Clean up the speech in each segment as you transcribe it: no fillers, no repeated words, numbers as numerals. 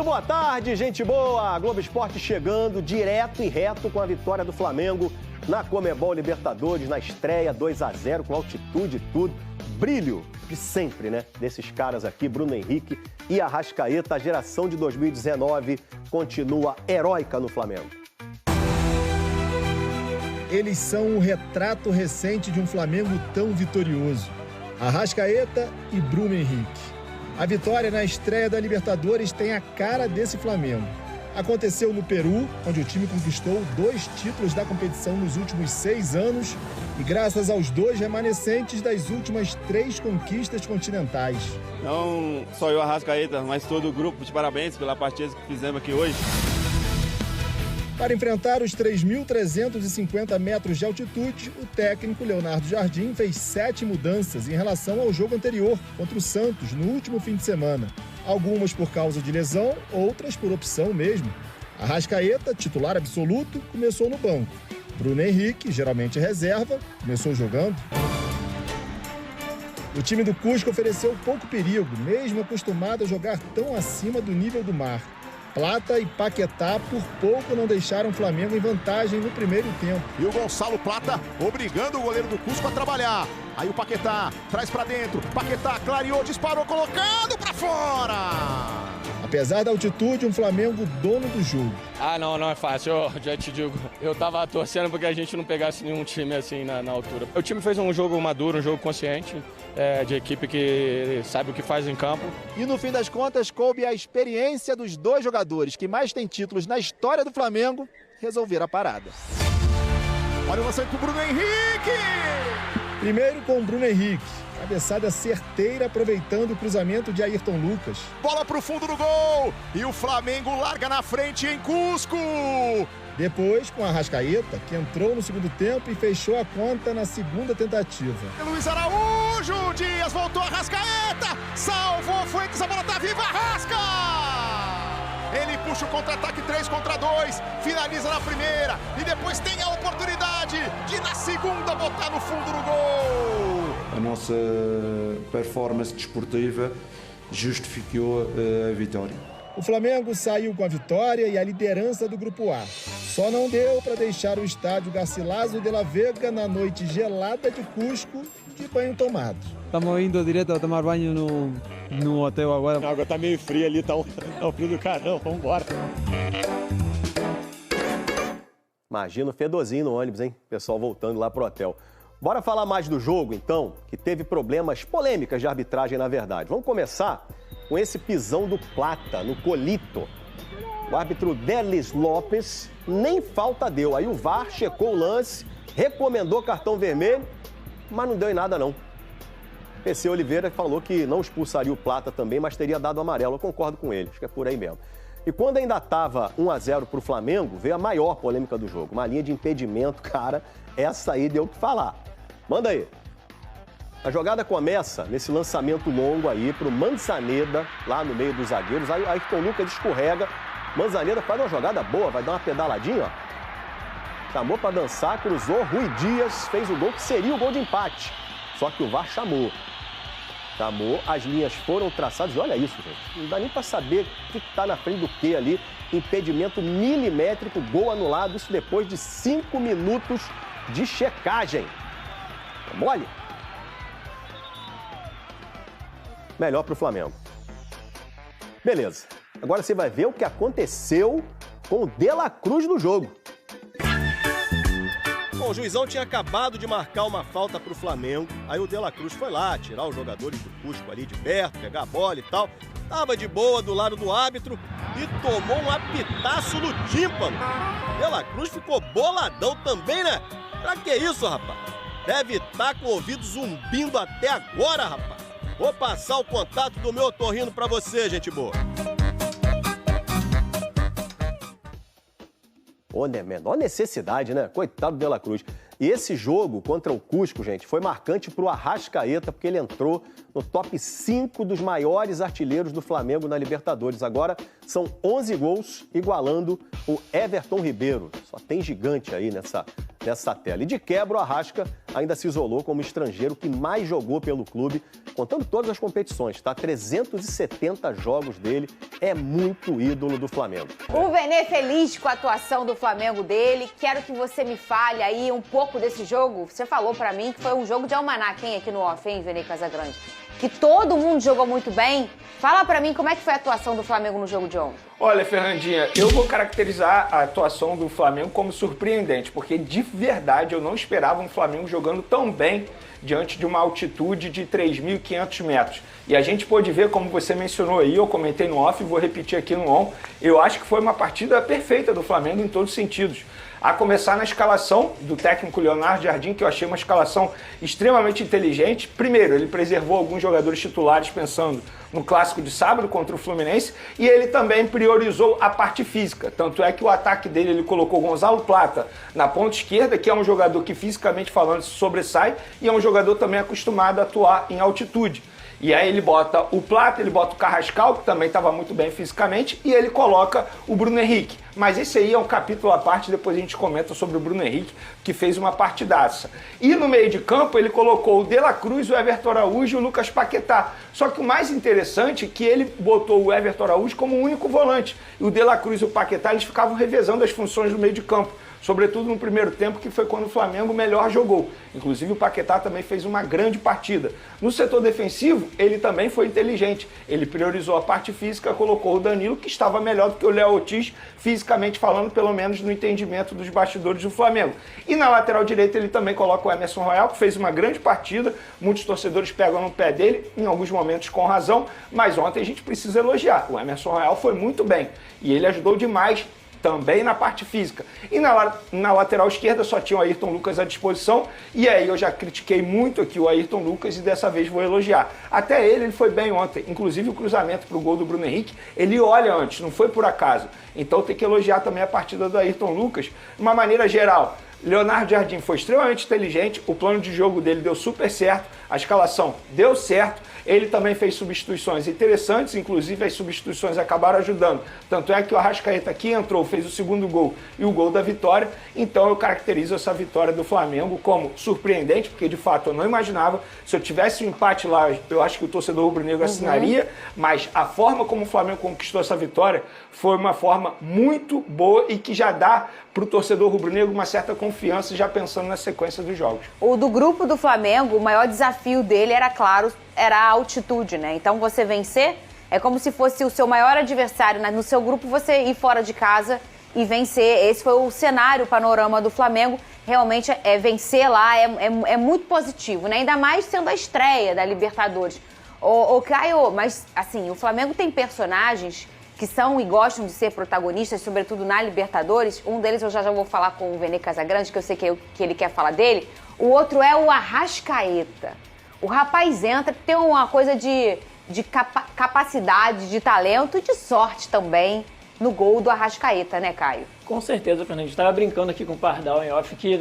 boa tarde, gente boa! A Globo Esporte chegando direto e reto com a vitória do Flamengo na Conmebol Libertadores, na estreia 2-0, com altitude e tudo. Brilho de sempre, né? Desses caras aqui, Bruno Henrique e Arrascaeta. A geração de 2019 continua heróica no Flamengo. Eles são um retrato recente de um Flamengo tão vitorioso. Arrascaeta e Bruno Henrique. A vitória na estreia da Libertadores tem a cara desse Flamengo. Aconteceu no Peru, onde o time conquistou 2 títulos da competição nos últimos 6 anos e graças aos 2 remanescentes das últimas 3 conquistas continentais. Não só eu, Arrascaeta, mas todo o grupo, de parabéns pela partida que fizemos aqui hoje. Para enfrentar os 3.350 metros de altitude, o técnico Leonardo Jardim fez 7 mudanças em relação ao jogo anterior contra o Santos no último fim de semana. Algumas por causa de lesão, outras por opção mesmo. Arrascaeta, titular absoluto, começou no banco. Bruno Henrique, geralmente reserva, começou jogando. O time do Cusco ofereceu pouco perigo, mesmo acostumado a jogar tão acima do nível do mar. Plata e Paquetá por pouco não deixaram o Flamengo em vantagem no primeiro tempo. E o Gonçalo Plata obrigando o goleiro do Cusco a trabalhar. Aí o Paquetá traz pra dentro. Paquetá clareou, disparou, colocando pra fora. Apesar da altitude, um Flamengo dono do jogo. Não é fácil, eu já te digo. Eu tava torcendo porque a gente não pegasse nenhum time assim na altura. O time fez um jogo maduro, um jogo consciente, de equipe que sabe o que faz em campo. E no fim das contas, coube a experiência dos 2 jogadores que mais têm títulos na história do Flamengo resolver a parada. Olha o lançamento pro Bruno Henrique! Primeiro com o Bruno Henrique. Cabeçada certeira, aproveitando o cruzamento de Ayrton Lucas. Bola pro fundo do gol! E o Flamengo larga na frente em Cusco! Depois, com a Arrascaeta, que entrou no segundo tempo e fechou a conta na segunda tentativa. Luiz Araújo! Dias voltou a Arrascaeta! Salvou Fuentes, a bola tá viva! Arrasca! Ele puxa o contra-ataque 3 contra 2, finaliza na primeira e depois tem a oportunidade de na segunda botar no fundo do gol. A nossa performance desportiva justificou a vitória. O Flamengo saiu com a vitória e a liderança do Grupo A. Só não deu para deixar o estádio Garcilaso de la Vega na noite gelada de Cusco de banho tomado. Estamos indo direto a tomar banho no hotel agora. A água tá meio fria ali, tá um frio do caramba, vamos embora. Imagina o fedorzinho no ônibus, hein? Pessoal voltando lá pro hotel. Bora falar mais do jogo, então, que teve problemas polêmicas de arbitragem, na verdade. Vamos começar com esse pisão do Plata, no colito. O árbitro Delis Lopes nem falta deu. Aí o VAR checou o lance, recomendou cartão vermelho, mas não deu em nada, não. PC Oliveira falou que não expulsaria o Plata também, mas teria dado amarelo. Eu concordo com ele, acho que é por aí mesmo. E quando ainda estava 1-0 para o Flamengo, veio a maior polêmica do jogo. Uma linha de impedimento, cara, essa aí deu o que falar. Manda aí. A jogada começa nesse lançamento longo aí para o Manzaneda, lá no meio dos zagueiros. Aí Ayrton Lucas escorrega. Manzaneda faz uma jogada boa, vai dar uma pedaladinha, ó. Chamou para dançar, cruzou. Rui Dias fez o gol que seria o gol de empate. Só que o VAR chamou. As linhas foram traçadas. E olha isso, gente. Não dá nem para saber o que está na frente do quê ali. Impedimento milimétrico, gol anulado. Isso depois de 5 minutos de checagem. Mole? Melhor para o Flamengo. Beleza. Agora você vai ver o que aconteceu com o De La Cruz no jogo. Bom, o juizão tinha acabado de marcar uma falta para o Flamengo. Aí o De La Cruz foi lá tirar os jogadores do Cusco ali de perto, pegar a bola e tal. Tava de boa do lado do árbitro e tomou um apitaço no tímpano. De La Cruz ficou boladão também, né? Pra que isso, rapaz? Deve estar com o ouvido zumbindo até agora, rapaz. Vou passar o contato do meu otorrino pra você, gente boa. Pô, né? Menor necessidade, né? Coitado do De La Cruz. E esse jogo contra o Cusco, gente, foi marcante para o Arrascaeta, porque ele entrou no top 5 dos maiores artilheiros do Flamengo na Libertadores. Agora são 11 gols, igualando o Everton Ribeiro. Só tem gigante aí nessa tela. E de quebra, o Arrasca ainda se isolou como estrangeiro que mais jogou pelo clube, contando todas as competições, tá? 370 jogos dele, é muito ídolo do Flamengo. O Vene feliz com a atuação do Flamengo dele. Quero que você me fale aí um pouco desse jogo. Você falou pra mim que foi um jogo de almanac, hein, aqui no off, hein, Vene Casagrande? Que todo mundo jogou muito bem. Fala pra mim como é que foi a atuação do Flamengo no jogo de ontem. Olha, Fernandinha, eu vou caracterizar a atuação do Flamengo como surpreendente, porque de verdade eu não esperava um Flamengo jogando tão bem diante de uma altitude de 3.500 metros. E a gente pôde ver, como você mencionou aí, eu comentei no off e vou repetir aqui no on, eu acho que foi uma partida perfeita do Flamengo em todos os sentidos. A começar na escalação do técnico Leonardo Jardim, que eu achei uma escalação extremamente inteligente. Primeiro, ele preservou alguns jogadores titulares pensando no clássico de sábado contra o Fluminense, e ele também priorizou a parte física. Tanto é que o ataque dele, ele colocou Gonzalo Plata na ponta esquerda, que é um jogador que fisicamente falando se sobressai, e é um jogador também acostumado a atuar em altitude. E aí ele bota o Plata, ele bota o Carrascal, que também estava muito bem fisicamente, e ele coloca o Bruno Henrique. Mas esse aí é um capítulo à parte, depois a gente comenta sobre o Bruno Henrique, que fez uma partidaça. E no meio de campo ele colocou o De La Cruz, o Everton Araújo e o Lucas Paquetá. Só que o mais interessante é que ele botou o Everton Araújo como o único volante. E o De La Cruz e o Paquetá, eles ficavam revezando as funções no meio de campo. Sobretudo no primeiro tempo, que foi quando o Flamengo melhor jogou. Inclusive o Paquetá também fez uma grande partida. No setor defensivo, ele também foi inteligente. Ele priorizou a parte física, colocou o Danilo, que estava melhor do que o Léo Ortiz, fisicamente falando, pelo menos no entendimento dos bastidores do Flamengo. E na lateral direita ele também coloca o Emerson Royal, que fez uma grande partida. Muitos torcedores pegam no pé dele, em alguns momentos com razão, mas ontem a gente precisa elogiar. O Emerson Royal foi muito bem e ele ajudou demais também na parte física. E na lateral esquerda só tinha o Ayrton Lucas à disposição, e aí eu já critiquei muito aqui o Ayrton Lucas e dessa vez vou elogiar. Até ele foi bem ontem, inclusive o cruzamento para o gol do Bruno Henrique, ele olha antes, não foi por acaso. Então tem que elogiar também a partida do Ayrton Lucas. De uma maneira geral, Leonardo Jardim foi extremamente inteligente, o plano de jogo dele deu super certo, a escalação deu certo, ele também fez substituições interessantes, inclusive as substituições acabaram ajudando. Tanto é que o Arrascaeta que entrou, fez o segundo gol e o gol da vitória, então eu caracterizo essa vitória do Flamengo como surpreendente, porque de fato eu não imaginava, se eu tivesse um empate lá, eu acho que o torcedor rubro-negro assinaria, mas a forma como o Flamengo conquistou essa vitória foi uma forma muito boa e que já dá para o torcedor rubro-negro uma certa confiança, já pensando na sequência dos jogos. O do grupo do Flamengo, o maior desafio dele era, claro, era a altitude, né? Então você vencer é como se fosse o seu maior adversário, né? No seu grupo você ir fora de casa e vencer. Esse foi o cenário, o panorama do Flamengo. Realmente vencer lá é muito positivo, né? Ainda mais sendo a estreia da Libertadores. Ô Caio, mas assim, o Flamengo tem personagens que são e gostam de ser protagonistas, sobretudo na Libertadores. Um deles eu já vou falar com o Vene Casagrande, que eu sei que ele quer falar dele. O outro é o Arrascaeta. O rapaz entra, tem uma coisa de capacidade, de talento e de sorte também no gol do Arrascaeta, né, Caio? Com certeza, Fernando. A gente estava brincando aqui com o Pardal em off, que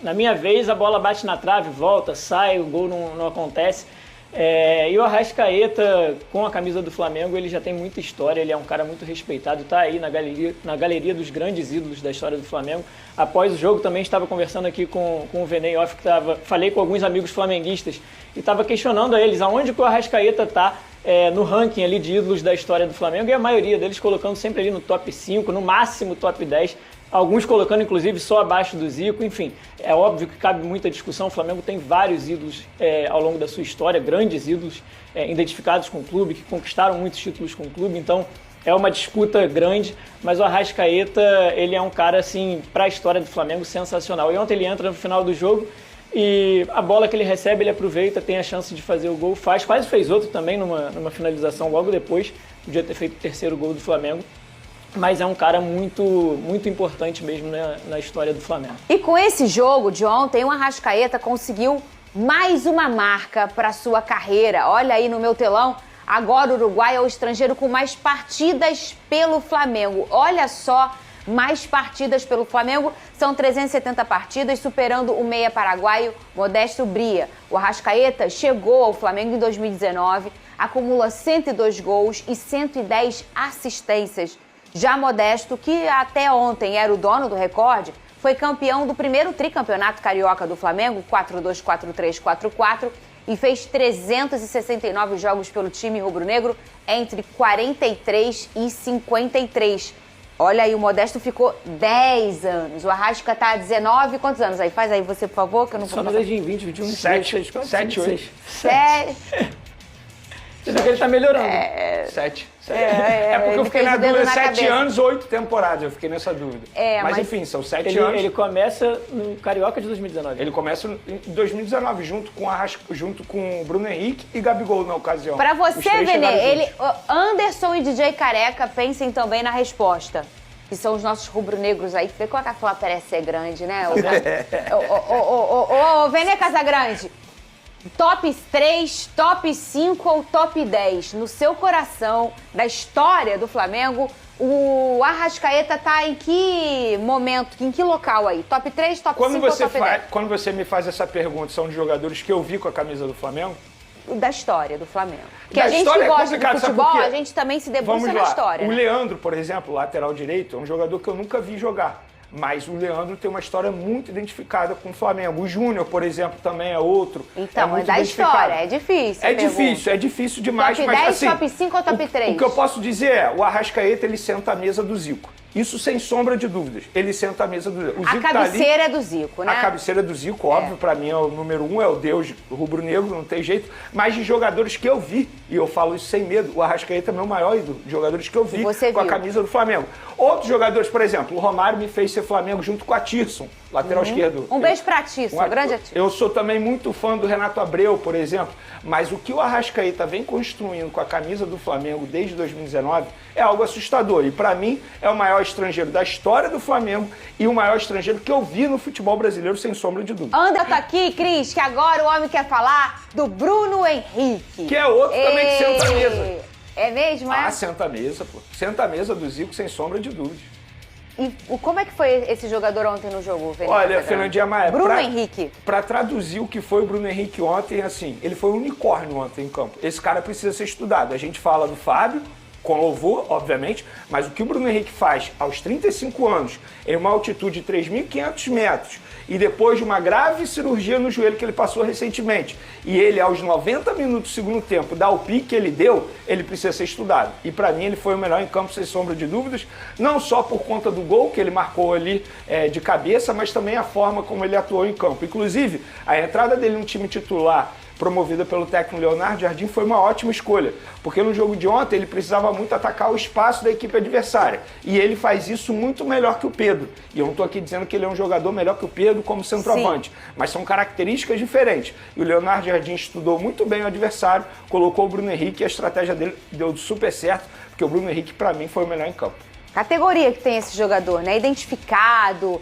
na minha vez a bola bate na trave, volta, sai, o gol não acontece. E o Arrascaeta, com a camisa do Flamengo, ele já tem muita história, ele é um cara muito respeitado, está aí na galeria dos grandes ídolos da história do Flamengo. Após o jogo também estava conversando aqui com o Vene Off, falei com alguns amigos flamenguistas e estava questionando a eles aonde que o Arrascaeta está no ranking ali de ídolos da história do Flamengo, e a maioria deles colocando sempre ali no top 5, no máximo top 10, alguns colocando inclusive só abaixo do Zico. Enfim, é óbvio que cabe muita discussão. O Flamengo tem vários ídolos ao longo da sua história, grandes ídolos identificados com o clube, que conquistaram muitos títulos com o clube, então é uma disputa grande, mas o Arrascaeta, ele é um cara, assim, para a história do Flamengo, sensacional. E ontem ele entra no final do jogo e a bola que ele recebe, ele aproveita, tem a chance de fazer o gol, quase fez outro também numa finalização logo depois, podia ter feito o terceiro gol do Flamengo. Mas é um cara muito, muito importante mesmo na história do Flamengo. E com esse jogo de ontem, o Arrascaeta conseguiu mais uma marca para sua carreira. Olha aí no meu telão, agora o Uruguai é o estrangeiro com mais partidas pelo Flamengo. Olha só, mais partidas pelo Flamengo, são 370 partidas, superando o meia paraguaio Modesto Bria. O Arrascaeta chegou ao Flamengo em 2019, acumula 102 gols e 110 assistências. Já Modesto, que até ontem era o dono do recorde, foi campeão do primeiro tricampeonato carioca do Flamengo, 4-2, 4-3, 4-4, e fez 369 jogos pelo time rubro-negro entre 43 e 53. Olha aí, o Modesto ficou 10 anos. O Arrasca tá há 19. Quantos anos aí? Faz aí você, por favor, que eu não vou passar. Só desde 20, 21, 7, 8. 7. Você vê que ele tá melhorando. 7. É porque eu fiquei na dúvida, 7 anos, 8 temporadas, eu fiquei nessa dúvida. Mas enfim, são 7 anos. Ele começa no Carioca de 2019. Ele começa em 2019, junto com o Bruno Henrique e Gabigol na ocasião. Pra você, Vene, Anderson e DJ Careca, pensem também na resposta. Que são os nossos rubro-negros aí. Vê como a Flá parece ser grande, né? Ô, Vene Casagrande. Top 3, top 5 ou top 10? No seu coração, da história do Flamengo, o Arrascaeta tá em que momento, em que local aí? Top 3, top 5 ou top 10? Quando você me faz essa pergunta, são de jogadores que eu vi com a camisa do Flamengo? Da história do Flamengo. Porque a gente que gosta de futebol, a gente também se debruça na história. O Leandro, por exemplo, lateral direito, é um jogador que eu nunca vi jogar. Mas o Leandro tem uma história muito identificada com o Flamengo. O Júnior, por exemplo, também é outro. Então, é da história, é difícil. É difícil demais. Top 10, assim, top 5 ou top 3? O que eu posso dizer é, o Arrascaeta, ele senta à mesa do Zico. Isso sem sombra de dúvidas. Ele senta à mesa do Zico. A cabeceira é do Zico, né? A cabeceira do Zico, óbvio, pra mim é o número 1, é o deus rubro-negro, não tem jeito. Mas de jogadores que eu vi, e eu falo isso sem medo, o Arrascaeta é meu maior ídolo, de jogadores que eu vi com a camisa do Flamengo. Outros jogadores, por exemplo, o Romário me fez ser Flamengo junto com a Tirson, lateral esquerdo. Um beijo pra Tirson, grande Tirson. Eu sou também muito fã do Renato Abreu, por exemplo, mas o que o Arrascaeta vem construindo com a camisa do Flamengo desde 2019 é algo assustador. E pra mim é o maior estrangeiro da história do Flamengo e o maior estrangeiro que eu vi no futebol brasileiro, sem sombra de dúvida. Anda tá aqui, Cris, que agora o homem quer falar do Bruno Henrique. Que é outro também que senta à mesa. É mesmo, é? Senta à mesa, pô. Senta à mesa do Zico, sem sombra de dúvida. E como é que foi esse jogador ontem no jogo, Fernando? Olha, Fernandinha Maia, Bruno Henrique. Pra traduzir o que foi o Bruno Henrique ontem, assim, ele foi um unicórnio ontem em campo. Esse cara precisa ser estudado. A gente fala do Fábio, com louvor, obviamente, mas o que o Bruno Henrique faz aos 35 anos, em uma altitude de 3.500 metros, e depois de uma grave cirurgia no joelho que ele passou recentemente, e ele aos 90 minutos do segundo tempo dá o pique que ele deu, ele precisa ser estudado. E para mim ele foi o melhor em campo, sem sombra de dúvidas, não só por conta do gol que ele marcou ali de cabeça, mas também a forma como ele atuou em campo. Inclusive, a entrada dele no time titular, promovida pelo técnico Leonardo Jardim, foi uma ótima escolha, porque no jogo de ontem ele precisava muito atacar o espaço da equipe adversária, e ele faz isso muito melhor que o Pedro, e eu não estou aqui dizendo que ele é um jogador melhor que o Pedro como centroavante, mas são características diferentes, e o Leonardo Jardim estudou muito bem o adversário, colocou o Bruno Henrique e a estratégia dele deu super certo, porque o Bruno Henrique para mim foi o melhor em campo. Categoria que tem esse jogador, né? Identificado,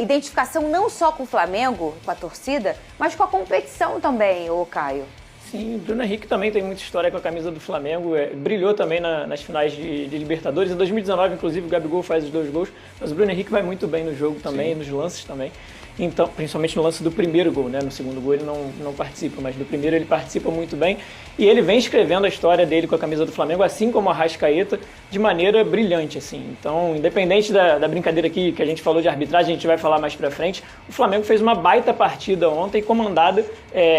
identificação não só com o Flamengo, com a torcida, mas com a competição também, ô Caio. Sim, o Bruno Henrique também tem muita história com a camisa do Flamengo, brilhou também nas finais de Libertadores. Em 2019, inclusive, o Gabigol faz os 2 gols, mas o Bruno Henrique vai muito bem no jogo também, nos lances também. Então, principalmente no lance do primeiro gol, né? No segundo gol ele não participa, mas no primeiro ele participa muito bem. E ele vem escrevendo a história dele com a camisa do Flamengo, assim como a Arrascaeta, de maneira brilhante, assim. Então, independente da brincadeira aqui que a gente falou de arbitragem, a gente vai falar mais pra frente, o Flamengo fez uma baita partida ontem, comandada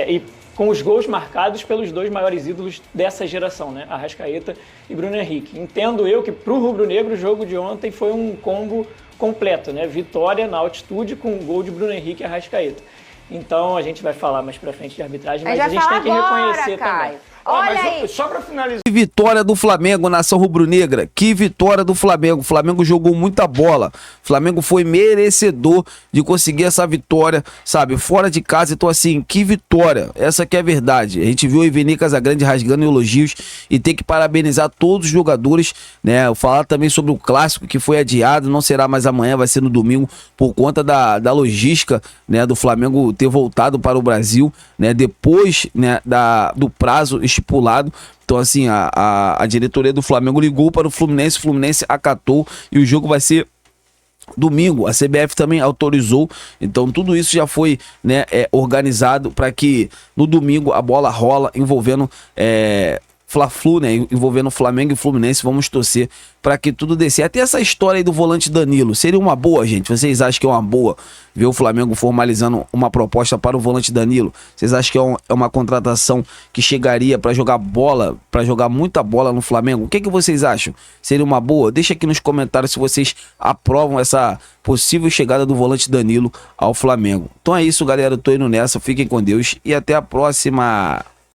e com os gols marcados pelos 2 maiores ídolos dessa geração, né? Arrascaeta e Bruno Henrique. Entendo eu que pro rubro-negro o jogo de ontem foi um combo completo, né? Vitória na altitude com o gol de Bruno Henrique e Arrascaeta. Então a gente vai falar mais pra frente de arbitragem, mas a gente tem que reconhecer também. Olha aí. Só pra finalizar. Que vitória do Flamengo, nação rubro-negra. Que vitória do Flamengo. O Flamengo jogou muita bola. O Flamengo foi merecedor de conseguir essa vitória, sabe? Fora de casa. Então, assim, que vitória. Essa que é a verdade. A gente viu o Vene Casagrande rasgando elogios e tem que parabenizar todos os jogadores, né? Eu falar também sobre o clássico que foi adiado. Não será mais amanhã, vai ser no domingo, por conta da logística, né? Do Flamengo ter voltado para o Brasil, né? Depois, né? Do prazo estipulado. Então, assim, a diretoria do Flamengo ligou para o Fluminense acatou e o jogo vai ser Domingo a CBF também autorizou, então tudo isso já foi, né, organizado para que no domingo a bola rola envolvendo Fla-Flu, né, envolvendo Flamengo e Fluminense. Vamos torcer para que tudo dê certo. E essa história aí do volante Danilo, seria uma boa, gente? Vocês acham que é uma boa ver o Flamengo formalizando uma proposta para o volante Danilo? Vocês acham que é uma contratação que chegaria para jogar bola, para jogar muita bola no Flamengo? O que vocês acham? Seria uma boa? Deixa aqui nos comentários se vocês aprovam essa possível chegada do volante Danilo ao Flamengo. Então é isso, galera. Eu tô indo nessa. Fiquem com Deus e até a próxima.